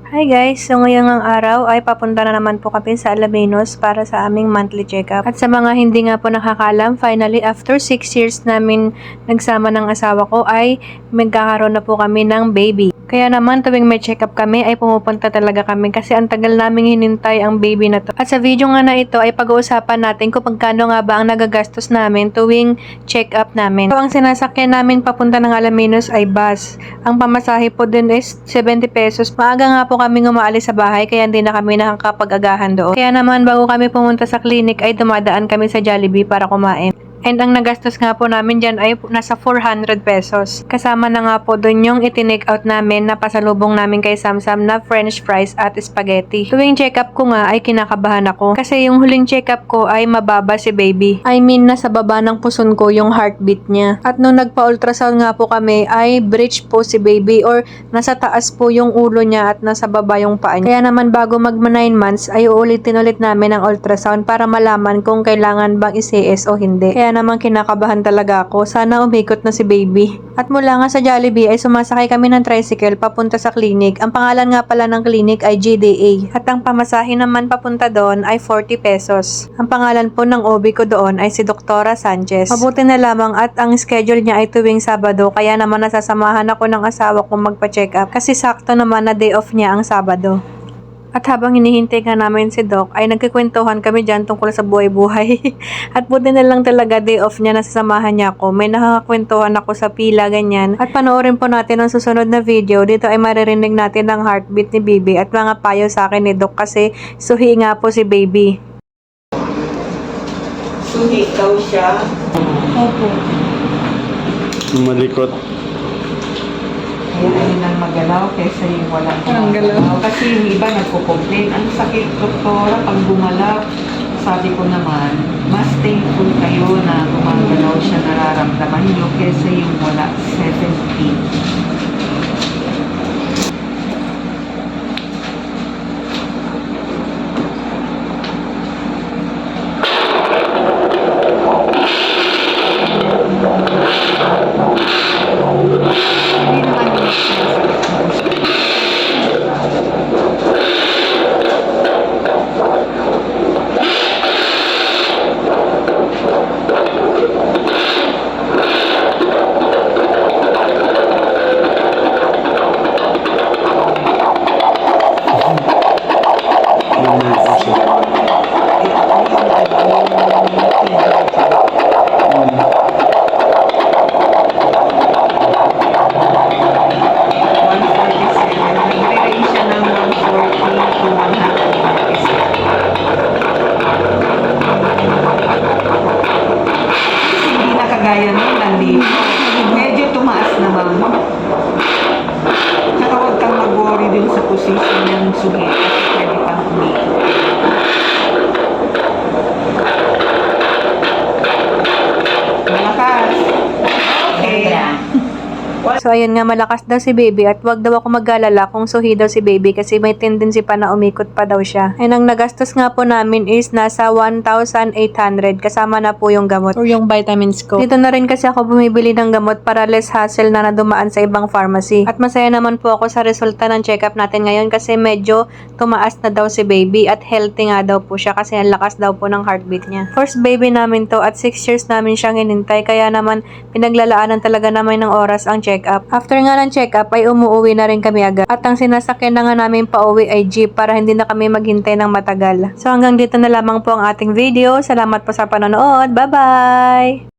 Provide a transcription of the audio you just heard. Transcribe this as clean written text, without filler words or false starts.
Hi guys! So ngayong araw ay papunta na naman po kami sa Alaminos para sa aming monthly checkup. At sa mga hindi nga po nakakalam, finally after 6 years namin nagsama ng asawa ko ay magkakaroon na po kami ng baby. Kaya naman tuwing may check-up kami ay pumupunta talaga kami kasi ang tagal naming hinintay ang baby na to. At sa video nga na ito ay pag-uusapan natin kung pagkano nga ba ang nagagastos namin tuwing check-up namin. So ang sinasakyan namin papunta ng Alaminos ay bus. Ang pamasahe po din is 70 pesos. Maaga nga po kami umaalis sa bahay kaya hindi na kami nakakapag-agahan doon. Kaya naman bago kami pumunta sa clinic ay dumadaan kami sa Jollibee para kumain. And ang nagastos nga po namin dyan ay nasa 400 pesos. Kasama na nga po dun yung itinake out namin na pasalubong namin kay Samsam na french fries at spaghetti. Tuwing check-up ko nga ay kinakabahan ako. Kasi yung huling check-up ko ay mababa si baby. I mean nasa baba ng puson ko yung heartbeat niya. At nung nagpa-ultrasound nga po kami ay breech po si baby or nasa taas po yung ulo niya at nasa baba yung paa niya. Kaya naman bago magma 9 months ay uulitin ulit namin ang ultrasound para malaman kung kailangan bang i-CS o hindi. Kaya naman kinakabahan talaga ako. Sana umikot na si baby. At mula nga sa Jollibee ay sumasakay kami ng tricycle papunta sa clinic. Ang pangalan nga pala ng clinic ay GDA. At ang pamasahe naman papunta doon ay 40 pesos. Ang pangalan po ng OB ko doon ay si Doktora Sanchez. Mabuti na lamang at ang schedule niya ay tuwing Sabado. Kaya naman nasasamahan ako ng asawa ko magpa-check up. Kasi sakto naman na day off niya ang Sabado. At habang hinihintay nga namin si Doc, ay nagkikwentuhan kami dyan tungkol sa buhay-buhay. At buti na lang talaga day off niya, nasasamahan niya ako. May nakakakwentuhan ako sa pila, ganyan. At panoorin po natin ang susunod na video. Dito ay maririnig natin ang heartbeat ni baby at mga payo sa akin ni Doc kasi suhi nga po si baby. Suhi daw siya. Opo. Malikot. Ayaw nang magalaw kaysa yung walang galaw. Kasi yung iba nagko-complain, ang sakit doktora pag gumalaw. Sabi ko naman, mas thankful kayo na gumagalaw siya, nararamdaman nyo kaysa yung wala 70. Gaya nun, nandito. Medyo tumaas naman. Saka huwag kang mag-worry din sa position ng suhi kasi pwede pang umikot. Malakas. Okay. So ayun nga, malakas daw si baby at wag daw ako mag-alala kung suhi daw si baby kasi may tendency pa na umikot pa daw siya. And ang nagastos nga po namin is nasa 1,800 kasama na po yung gamot or yung vitamins ko. Dito na rin kasi ako bumibili ng gamot para less hassle na dumaan sa ibang pharmacy. At masaya naman po ako sa resulta ng check-up natin ngayon kasi medyo tumaas na daw si baby at healthy nga daw po siya kasi ang lakas daw po ng heartbeat niya. First baby namin to at 6 years namin siyang hinintay kaya naman pinaglalaanan talaga namin ng oras ang check-up. After nga ng check-up ay umuwi na rin kami agad. At ang sinasakyan na nga namin pauwi ay jeep para hindi na kami maghintay ng matagal. So hanggang dito na lamang po ang ating video. Salamat po sa panonood. Bye-bye!